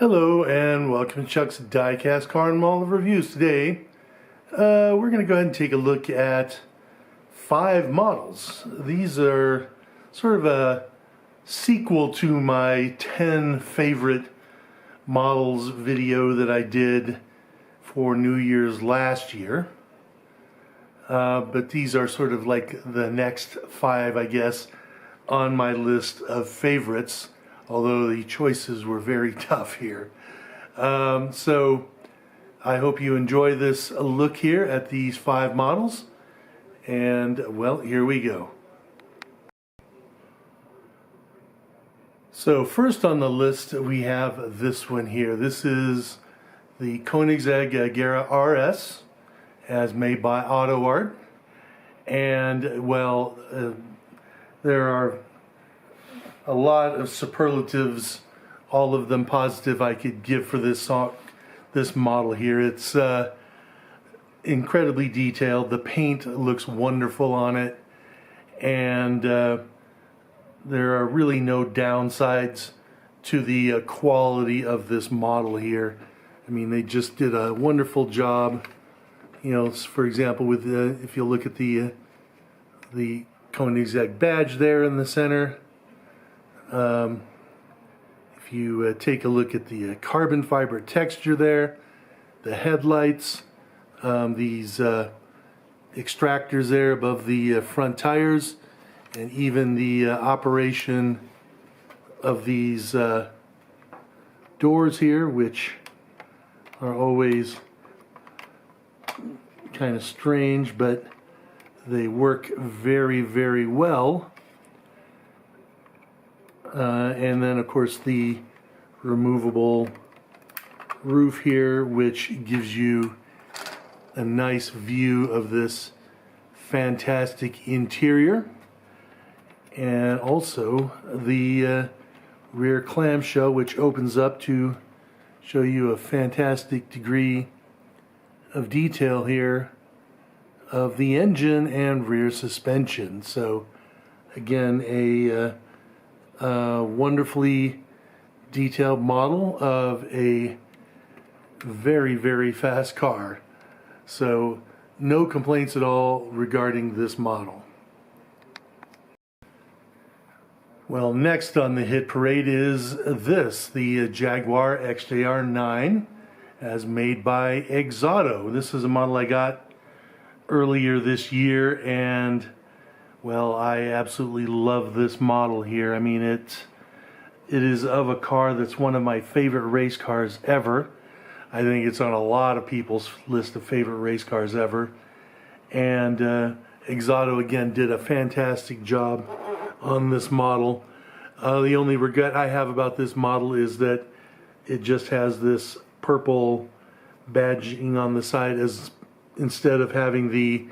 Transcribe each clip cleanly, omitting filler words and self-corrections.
Hello and welcome to Chuck's Diecast Car and Model Reviews. Today we're going to go ahead and take a look at 5 models. These are sort of a sequel to my 10 favorite models video that I did for New Year's last year. But these are sort of like the next 5, I guess, on my list of favorites. Although the choices were very tough here. So I hope you enjoy this look here at these 5 models. And well, here we go. So first on the list we have this one here. This is the Koenigsegg Jaguar RS as made by Auto Art. And well, there are a lot of superlatives, all of them positive, I could give for this model here. It's incredibly detailed. The paint looks wonderful on it, and there are really no downsides to the quality of this model here. I mean, they just did a wonderful job. You know, for example, with if you look at the Koenigsegg badge there in the center. If you take a look at the carbon fiber texture there, the headlights, these extractors there above the front tires, and even the operation of these doors here, which are always kind of strange, but they work very, very well. And then of course the removable roof here, which gives you a nice view of this fantastic interior, and also the rear clamshell, which opens up to show you a fantastic degree of detail here of the engine and rear suspension. So again, a wonderfully detailed model of a very, very fast car. So no complaints at all regarding this model. Well, next on the hit parade is this, the Jaguar XJR 9 as made by Exauto. This is a model I got earlier this year, and well, I absolutely love this model here. I mean, it is of a car that's one of my favorite race cars ever. I think it's on a lot of people's list of favorite race cars ever. And Exauto again did a fantastic job on this model. The only regret I have about this model is that it just has this purple badging on the side instead of having the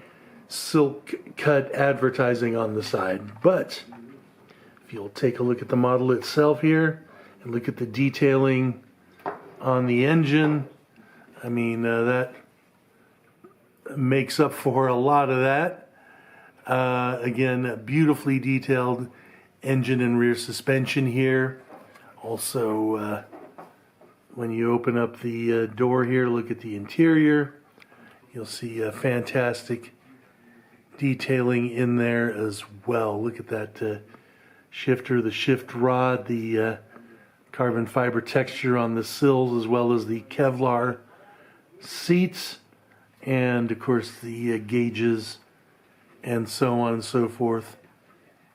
silk cut advertising on the side. But if you'll take a look at the model itself here and look at the detailing on the engine, I mean, that makes up for a lot of that. Again, a beautifully detailed engine and rear suspension here. Also, when you open up the door here, look at the interior, you'll see a fantastic detailing in there as well. Look at that shifter, the shift rod, the carbon fiber texture on the sills, as well as the Kevlar seats, and of course the gauges and so on and so forth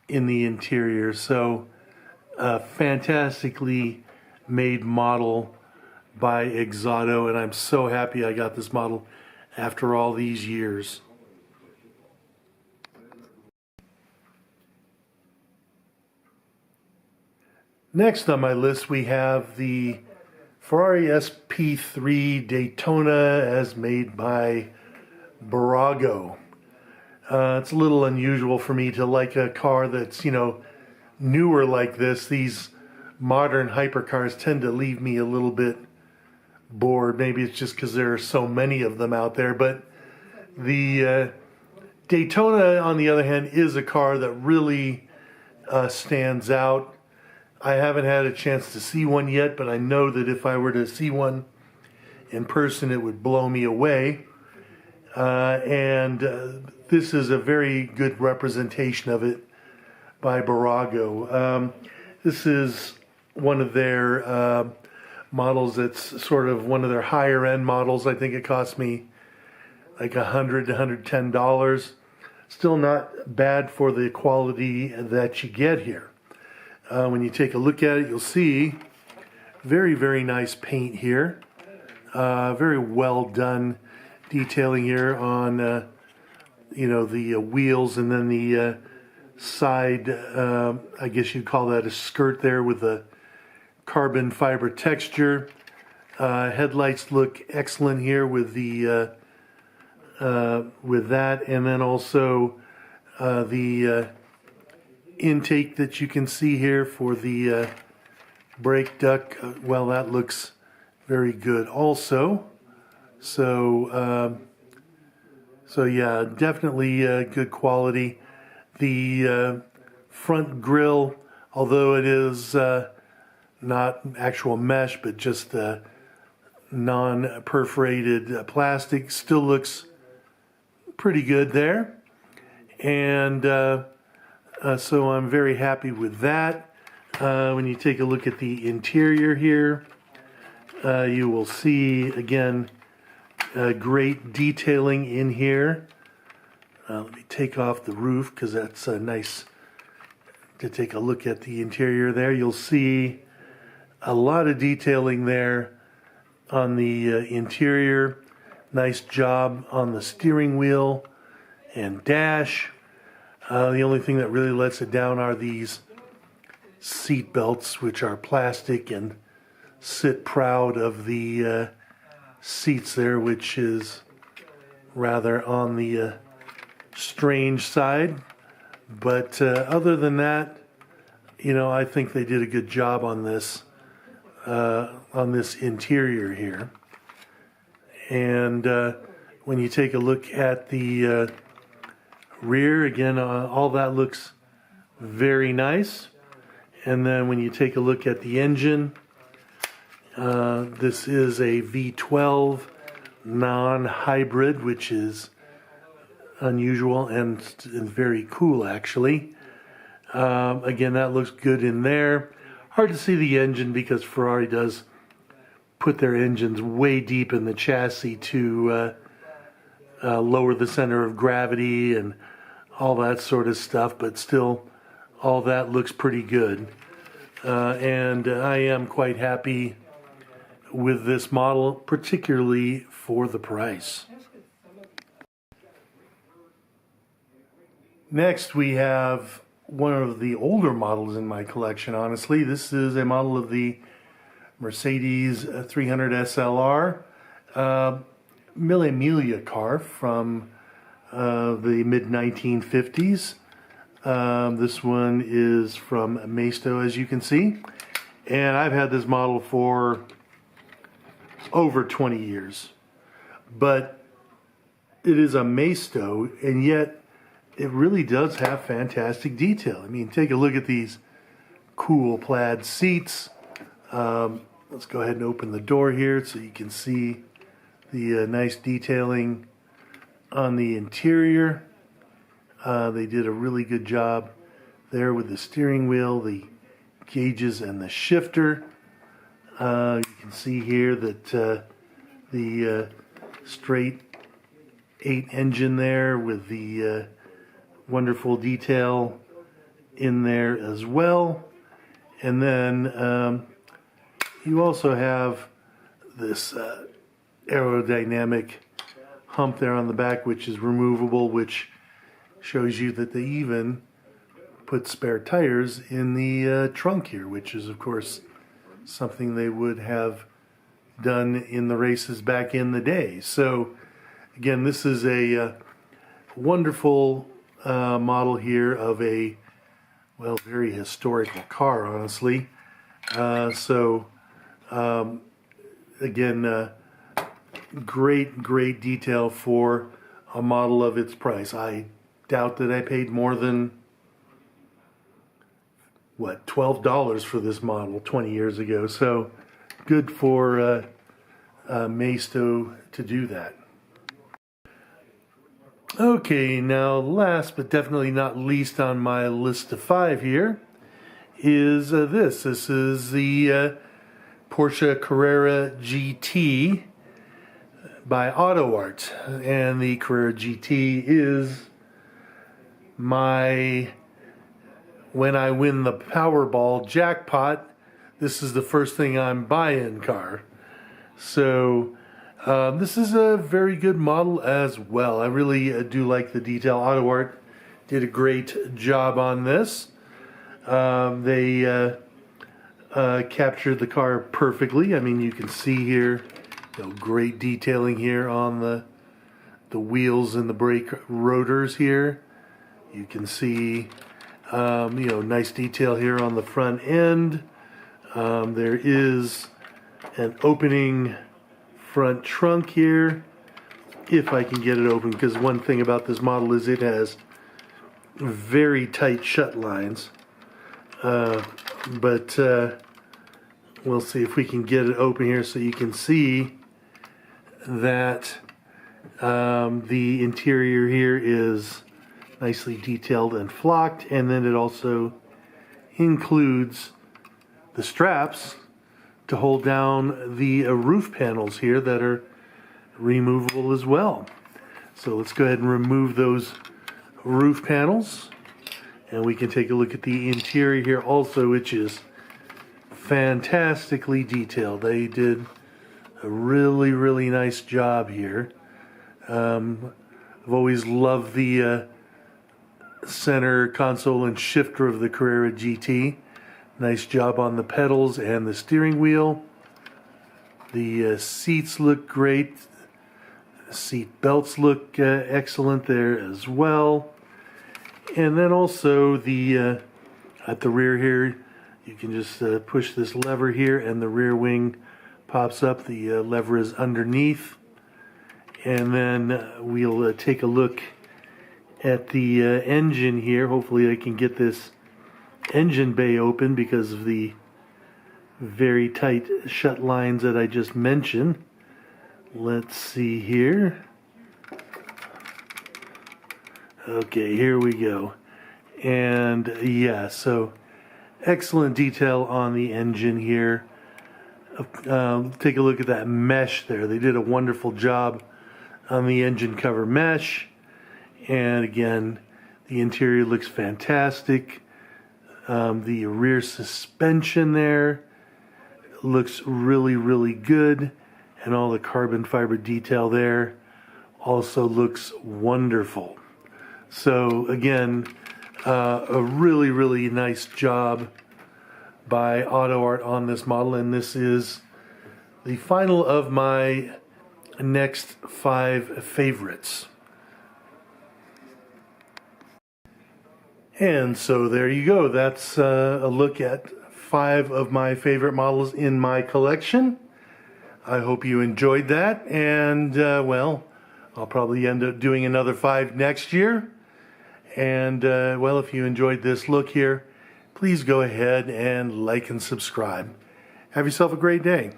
in the interior. So a fantastically made model by Exauto, and I'm so happy I got this model after all these years. Next on my list we have the Ferrari SP3 Daytona as made by Barago. It's a little unusual for me to like a car that's, you know, newer like this. These modern hypercars tend to leave me a little bit bored. Maybe it's just because there are so many of them out there. But the Daytona, on the other hand, is a car that really stands out. I haven't had a chance to see one yet, but I know that if I were to see one in person, it would blow me away. This is a very good representation of it by Barago. This is one of their models that's sort of one of their higher end models. I think it cost me like $100 to $110. Still not bad for the quality that you get here. When you take a look at it, you'll see very, very nice paint here. Very well done detailing here on, you know, the wheels, and then the side, I guess you'd call that a skirt there with the carbon fiber texture. Headlights look excellent here with the with that, and then also the intake that you can see here for the brake duct. Well, that looks very good also. So yeah, definitely good quality. The front grille, although it is not actual mesh but just non-perforated plastic, still looks pretty good there. And so I'm very happy with that. When you take a look at the interior here, you will see again great detailing in here. Let me take off the roof because that's nice to take a look at the interior there. You'll see a lot of detailing there on the interior. Nice job on the steering wheel and dash. The only thing that really lets it down are these seat belts, which are plastic and sit proud of the seats there, which is rather on the strange side. But other than that, you know, I think they did a good job on this interior here. And when you take a look at the rear, again, all that looks very nice. And then when you take a look at the engine, this is a V12 non-hybrid, which is unusual and very cool, actually. Again, that looks good in there. Hard to see the engine because Ferrari does put their engines way deep in the chassis to lower the center of gravity and all that sort of stuff, but still all that looks pretty good. And I am quite happy with this model, particularly for the price. Next, we have one of the older models in my collection, honestly. This is a model of the Mercedes 300 SLR, Mille Miglia car from the mid-1950s. This one is from Maisto, as you can see. And I've had this model for over 20 years. But it is a Maisto, and yet it really does have fantastic detail. I mean, take a look at these cool plaid seats. Let's go ahead and open the door here so you can see the nice detailing on the interior. They did a really good job there with the steering wheel, the gauges, and the shifter. You can see here that the straight 8 engine there with the wonderful detail in there as well. And then you also have this aerodynamic hump there on the back, which is removable, which shows you that they even put spare tires in the trunk here, which is of course something they would have done in the races back in the day. So again, this is a wonderful model here of a, well, very historical car, honestly. Again, great detail for a model of its price. I doubt that I paid more than what, $12 for this model 20 years ago. So good for Maisto to do that. Okay, now last but definitely not least on my list of 5 here is this. This is the Porsche Carrera GT by AutoArt, and the Carrera GT is my, when I win the Powerball jackpot, this is the first thing I'm buying car. So this is a very good model as well. I really do like the detail. AutoArt did a great job on this. They captured the car perfectly. I mean, you can see here, great detailing here on the wheels and the brake rotors here. You can see, nice detail here on the front end. There is an opening front trunk here, if I can get it open, because one thing about this model is it has very tight shut lines. But we'll see if we can get it open here so you can see that the interior here is nicely detailed and flocked, and then it also includes the straps to hold down the roof panels here that are removable as well. So let's go ahead and remove those roof panels, and we can take a look at the interior here also, which is fantastically detailed. They did a really, really nice job here. I've always loved the center console and shifter of the Carrera GT. Nice job on the pedals and the steering wheel. The seats look great. Seat belts look excellent there as well. And then also the at the rear here, you can just push this lever here and the rear wing pops up. The lever is underneath. And then we'll take a look at the engine here. Hopefully I can get this engine bay open because of the very tight shut lines that I just mentioned. Let's see here. Okay, here we go. And yeah, so excellent detail on the engine here. Take a look at that mesh there. They did a wonderful job on the engine cover mesh. And again, the interior looks fantastic. The rear suspension there looks really, really good. And all the carbon fiber detail there also looks wonderful. So again, a really, really nice job by AutoArt on this model. And this is the final of my next 5 favorites. And so there you go. That's a look at 5 of my favorite models in my collection. I hope you enjoyed that, and well, I'll probably end up doing another 5 next year. And well, if you enjoyed this look here, please go ahead and like and subscribe. Have yourself a great day.